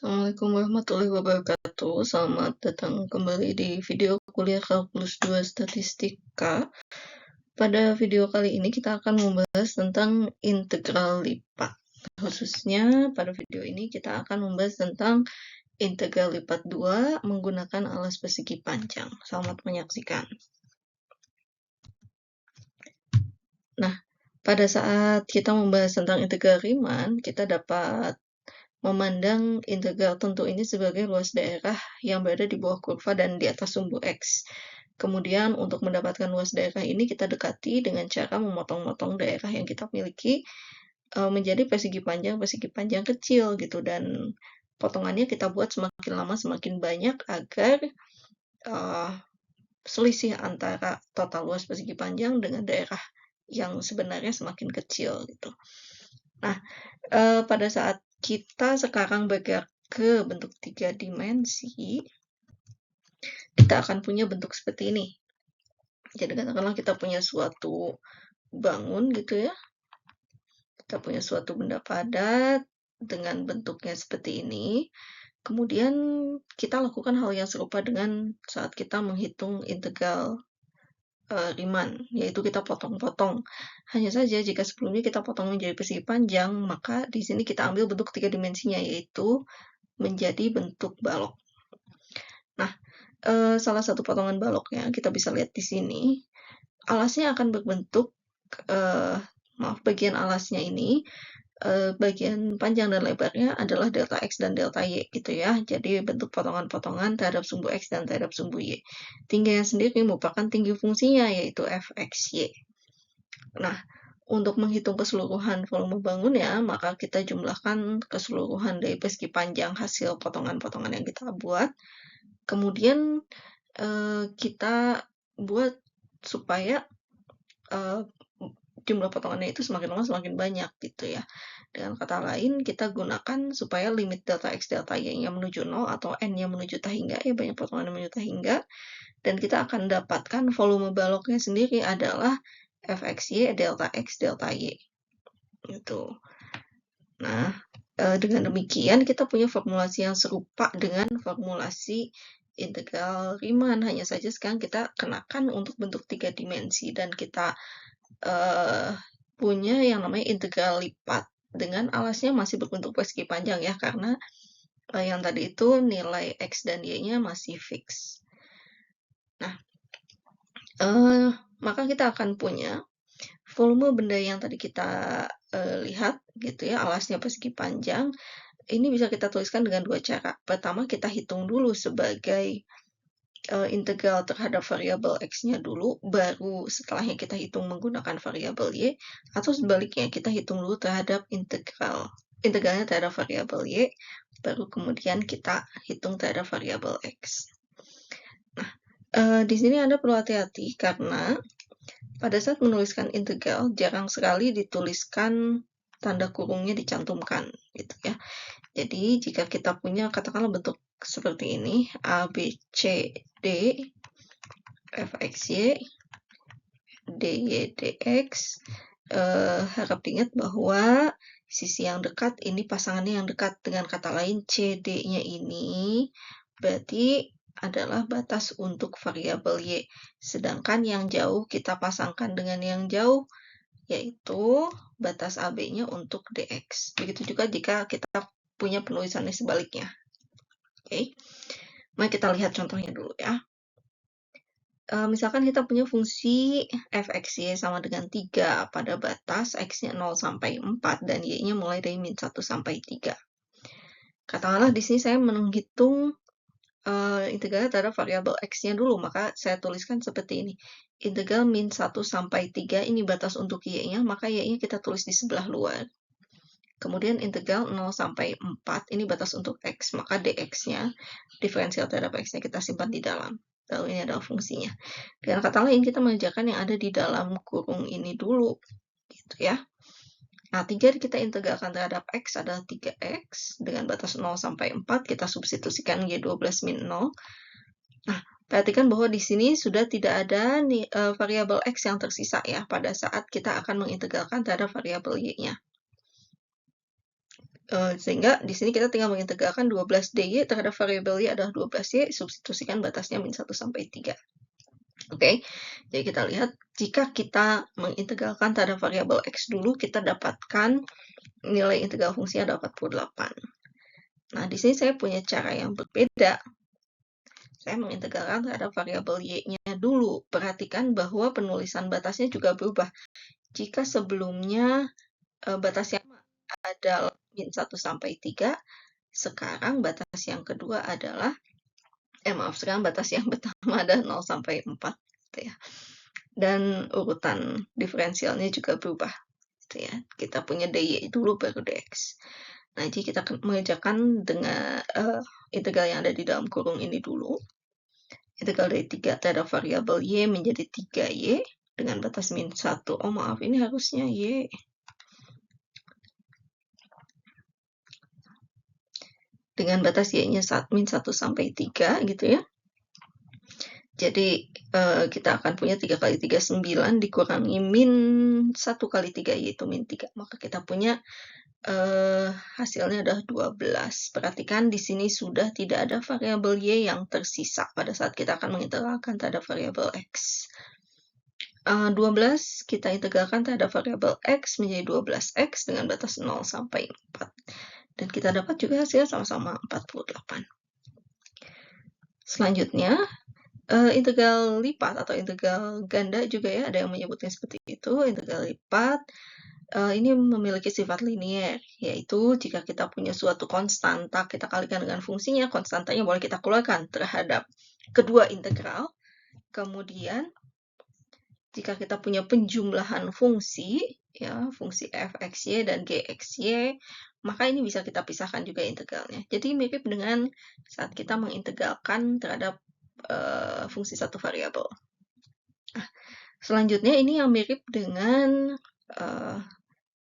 Assalamualaikum warahmatullahi wabarakatuh. Selamat datang kembali di video kuliah Kalkulus 2 Statistika. Pada video kali ini kita akan membahas tentang integral lipat. Khususnya pada video ini kita akan membahas tentang integral lipat 2 menggunakan alas persegi panjang. Selamat menyaksikan. Nah, pada saat kita membahas tentang integral Riemann, kita dapat memandang integral tentu ini sebagai luas daerah yang berada di bawah kurva dan di atas sumbu X. Kemudian untuk mendapatkan luas daerah ini kita dekati dengan cara memotong-motong daerah yang kita miliki menjadi persegi panjang kecil gitu, dan potongannya kita buat semakin lama semakin banyak agar selisih antara total luas persegi panjang dengan daerah yang sebenarnya semakin kecil gitu. Nah, pada saat kita sekarang bergerak ke bentuk 3 dimensi, kita akan punya bentuk seperti ini. Jadi katakanlah kita punya suatu bangun gitu ya. Kita punya suatu benda padat dengan bentuknya seperti ini. Kemudian kita lakukan hal yang serupa dengan saat kita menghitung integral Riemann, yaitu kita potong-potong. Hanya saja jika sebelumnya kita potong menjadi persegi panjang, maka di sini kita ambil bentuk 3 dimensinya, yaitu menjadi bentuk balok. Nah, salah satu potongan baloknya kita bisa lihat di sini. Alasnya akan berbentuk, bagian alasnya ini, bagian panjang dan lebarnya adalah delta X dan delta Y gitu ya. Jadi bentuk potongan-potongan terhadap sumbu X dan terhadap sumbu Y. Tingginya sendiri merupakan tinggi fungsinya, yaitu Fxy. Nah, untuk menghitung keseluruhan volume bangunnya, maka kita jumlahkan keseluruhan dari persegi panjang hasil potongan-potongan yang kita buat. Kemudian kita buat supaya jumlah potongannya itu semakin lama semakin banyak gitu ya. Dengan kata lain, kita gunakan supaya limit delta X delta Y-nya menuju 0 atau N-nya menuju tahingga, ya banyak potongan yang menuju tahingga, dan kita akan dapatkan volume baloknya sendiri adalah Fxy delta X delta Y. Gitu. Nah, dengan demikian kita punya formulasi yang serupa dengan formulasi integral Riemann, hanya saja sekarang kita kenakan untuk bentuk 3 dimensi dan kita punya yang namanya integral lipat dengan alasnya masih berbentuk persegi panjang ya, karena yang tadi itu nilai X dan Y-nya masih fix. Nah, maka kita akan punya volume benda yang tadi kita lihat gitu ya, alasnya persegi panjang. Ini bisa kita tuliskan dengan dua cara. Pertama, kita hitung dulu sebagai integral terhadap variabel X-nya dulu, baru setelahnya kita hitung menggunakan variabel Y, atau sebaliknya kita hitung dulu terhadap integralnya terhadap variabel Y, baru kemudian kita hitung terhadap variabel X. Nah, di sini Anda perlu hati-hati karena pada saat menuliskan integral jarang sekali dituliskan tanda kurungnya dicantumkan gitu ya. Jadi jika kita punya katakanlah bentuk seperti ini, A, B, C, D, Fxy, dy, dx, harap diingat bahwa sisi yang dekat ini pasangannya yang dekat. Dengan kata lain, CD-nya ini berarti adalah batas untuk variabel Y. Sedangkan yang jauh kita pasangkan dengan yang jauh, yaitu batas AB-nya untuk dx. Begitu juga jika kita punya penulisannya sebaliknya. Oke. Mari kita lihat contohnya dulu ya. Misalkan kita punya fungsi Fxy sama dengan 3 pada batas X-nya 0 sampai 4 dan Y-nya mulai dari min 1 sampai 3. Katakanlah di sini saya menghitung integral terhadap variabel X-nya dulu, maka saya tuliskan seperti ini. Integral min 1 sampai 3 ini batas untuk Y-nya, maka Y-nya kita tulis di sebelah luar. Kemudian integral 0 sampai 4 ini batas untuk X, maka dx-nya, diferensial terhadap X-nya kita simpan di dalam. Lalu ini adalah fungsinya. Dengan kata lain, kita mengerjakan yang ada di dalam kurung ini dulu. Gitu ya. Nah, 3 kita integralkan terhadap X adalah 3X. Dengan batas 0 sampai 4, kita substitusikan Y12 min 0. Nah, perhatikan bahwa di sini sudah tidak ada variabel X yang tersisa ya, pada saat kita akan mengintegralkan terhadap variabel Y-nya. Sehingga di sini kita tinggal mengintegralkan 12dy terhadap variabel y adalah 12y, substitusikan batasnya min 1 sampai 3. Oke, jadi kita lihat jika kita mengintegralkan terhadap variabel x dulu, kita dapatkan nilai integral fungsinya ada 48. Nah, di sini saya punya cara yang berbeda. Saya mengintegralkan terhadap variabel y-nya dulu. Perhatikan bahwa penulisan batasnya juga berubah. Jika sebelumnya batasnya adalah min 1 sampai 3, sekarang batas yang kedua adalah, sekarang batas yang pertama ada 0 sampai 4. Gitu ya. Dan urutan diferensialnya juga berubah. Gitu ya. Kita punya dy dulu baru dx. Nah, jadi kita mengerjakan dengan integral yang ada di dalam kurung ini dulu. Integral dari 3 terhadap variabel y menjadi 3y dengan batas min 1. Oh maaf, ini harusnya y. Dengan batas y-nya min 1 sampai 3 gitu ya. Jadi kita akan punya 3 kali 3, 9 dikurangi min 1 kali 3 yaitu min 3. Maka kita punya hasilnya adalah 12. Perhatikan di sini sudah tidak ada variabel y yang tersisa pada saat kita akan mengintegralkan terhadap variabel x. 12 kita integralkan terhadap variabel x menjadi 12x dengan batas 0 sampai 4. Dan kita dapat juga hasilnya sama-sama 48. Selanjutnya, integral lipat atau integral ganda juga ya, ada yang menyebutnya seperti itu. Integral lipat ini memiliki sifat linier, yaitu jika kita punya suatu konstanta, kita kalikan dengan fungsinya, konstantanya boleh kita keluarkan terhadap kedua integral. Kemudian, jika kita punya penjumlahan fungsi, ya, fungsi f(x)y dan g(x)y, maka ini bisa kita pisahkan juga integralnya. Jadi mirip dengan saat kita mengintegralkan terhadap fungsi satu variabel. Nah, selanjutnya ini yang mirip dengan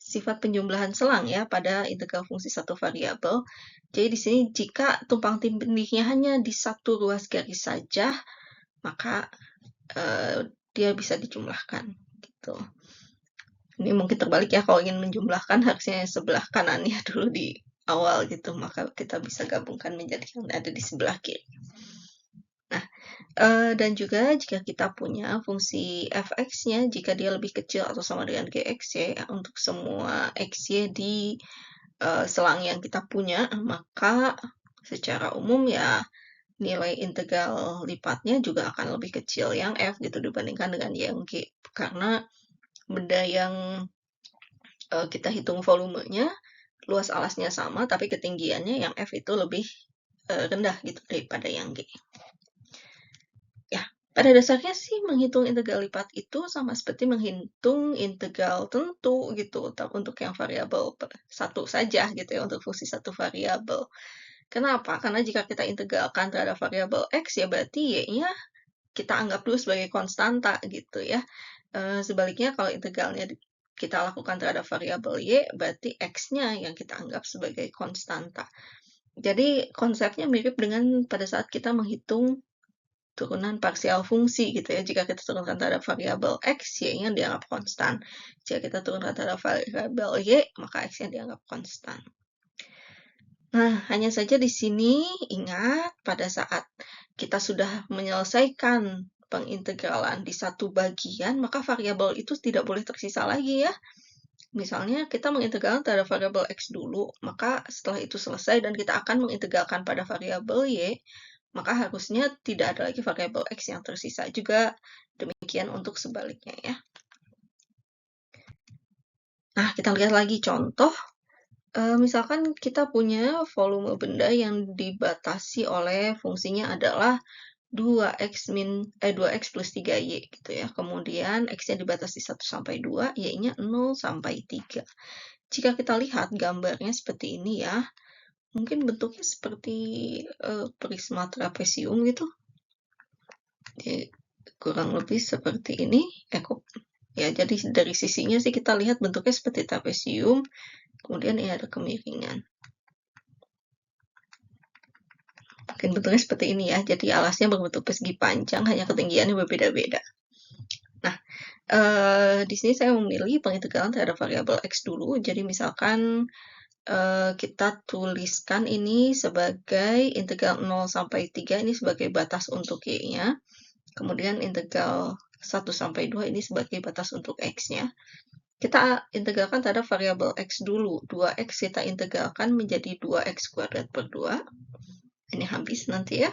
sifat penjumlahan selang ya pada integral fungsi satu variabel. Jadi di sini jika tumpang tindihnya hanya di satu ruas garis saja, maka dia bisa dijumlahkan gitu. Ini mungkin terbalik ya, kalau ingin menjumlahkan harusnya sebelah kanannya dulu di awal gitu, maka kita bisa gabungkan menjadi yang ada di sebelah kiri. Nah, dan juga jika kita punya fungsi f(x)-nya, jika dia lebih kecil atau sama dengan gx ya, untuk semua x(y) di selang yang kita punya, maka secara umum ya nilai integral lipatnya juga akan lebih kecil yang f gitu dibandingkan dengan yang g. Karena benda yang kita hitung volumenya, luas alasnya sama, tapi ketinggiannya yang f itu lebih rendah gitu daripada yang g. Ya, pada dasarnya sih menghitung integral lipat itu sama seperti menghitung integral tentu gitu untuk yang variabel satu saja gitu ya, untuk fungsi satu variabel. Kenapa? Karena jika kita integralkan terhadap variabel x ya berarti y-nya kita anggap dulu sebagai konstanta gitu ya. Sebaliknya kalau integralnya kita lakukan terhadap variabel y, berarti x-nya yang kita anggap sebagai konstanta. Jadi konsepnya mirip dengan pada saat kita menghitung turunan parsial fungsi gitu ya. Jika kita turunkan terhadap variabel x, y-nya dianggap konstan. Jika kita turunkan terhadap variabel y, maka x-nya dianggap konstan. Nah, hanya saja di sini ingat pada saat kita sudah menyelesaikan pengintegralan di satu bagian, maka variabel itu tidak boleh tersisa lagi ya. Misalnya kita mengintegralkan terhadap variabel x dulu, maka setelah itu selesai dan kita akan mengintegralkan pada variabel y, maka harusnya tidak ada lagi variabel x yang tersisa. Juga demikian untuk sebaliknya ya. Nah, kita lihat lagi contoh. Misalkan kita punya volume benda yang dibatasi oleh fungsinya adalah 2x plus 3y gitu ya. Kemudian x-nya dibatasi 1 sampai 2, y-nya 0 sampai 3. Jika kita lihat gambarnya seperti ini ya, mungkin bentuknya seperti prisma trapesium gitu. Jadi, kurang lebih seperti ini. Ya, jadi dari sisinya sih kita lihat bentuknya seperti trapesium. Kemudian ini ada kemiringan. Mungkin bentuknya seperti ini ya. Jadi alasnya berbentuk persegi panjang, hanya ketinggiannya berbeda-beda. Nah, di sini saya memilih pengintegralan terhadap variabel x dulu. Jadi misalkan kita tuliskan ini sebagai integral 0 sampai 3 ini sebagai batas untuk y-nya. Kemudian integral 1 sampai 2 ini sebagai batas untuk x-nya. Kita integralkan terhadap variabel x dulu. 2x kita integralkan menjadi 2x kuadrat per 2. Ini habis nanti ya.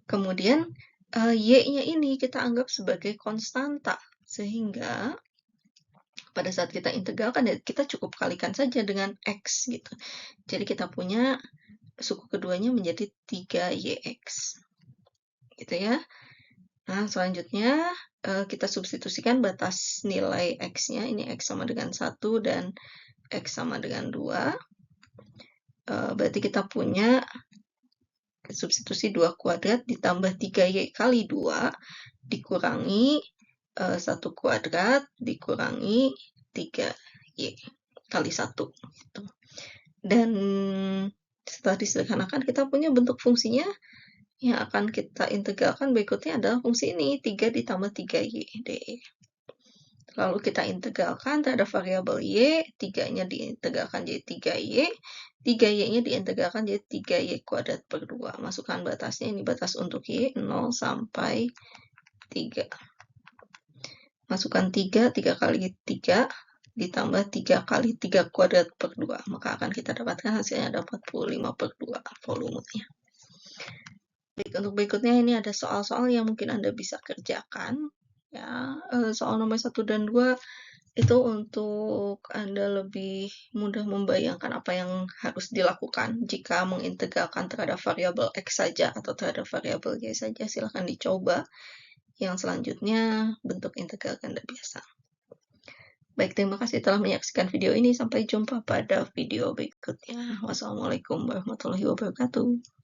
Kemudian y-nya ini kita anggap sebagai konstanta. Sehingga pada saat kita integralkan, ya kita cukup kalikan saja dengan x gitu. Jadi kita punya suku keduanya menjadi 3yx. Gitu ya. Nah, selanjutnya kita substitusikan batas nilai x-nya. Ini x sama dengan 1 dan x sama dengan 2. Berarti kita punya substitusi 2 kuadrat ditambah 3y kali 2 dikurangi 1 kuadrat dikurangi 3y kali 1. Gitu. Dan setelah disederhanakan, kita punya bentuk fungsinya yang akan kita integralkan berikutnya adalah fungsi ini, 3 ditambah 3y dx. Lalu kita integralkan terhadap variabel y, 3-nya diintegralkan jadi 3y, 3y-nya diintegralkan jadi 3y kuadrat per 2. Masukkan batasnya, ini batas untuk y, 0 sampai 3. Masukkan 3, 3 kali 3, ditambah 3 kali 3 kuadrat per 2. Maka akan kita dapatkan hasilnya ada 45 per 2 volumenya. Baik, untuk berikutnya ini ada soal-soal yang mungkin Anda bisa kerjakan. Ya, soal nomor 1 dan 2 itu untuk Anda lebih mudah membayangkan apa yang harus dilakukan jika mengintegralkan terhadap variabel x saja atau terhadap variabel y saja. Silahkan dicoba. Yang selanjutnya bentuk integral ganda biasa. Baik, terima kasih telah menyaksikan video ini. Sampai jumpa pada video berikutnya. Wassalamualaikum warahmatullahi wabarakatuh.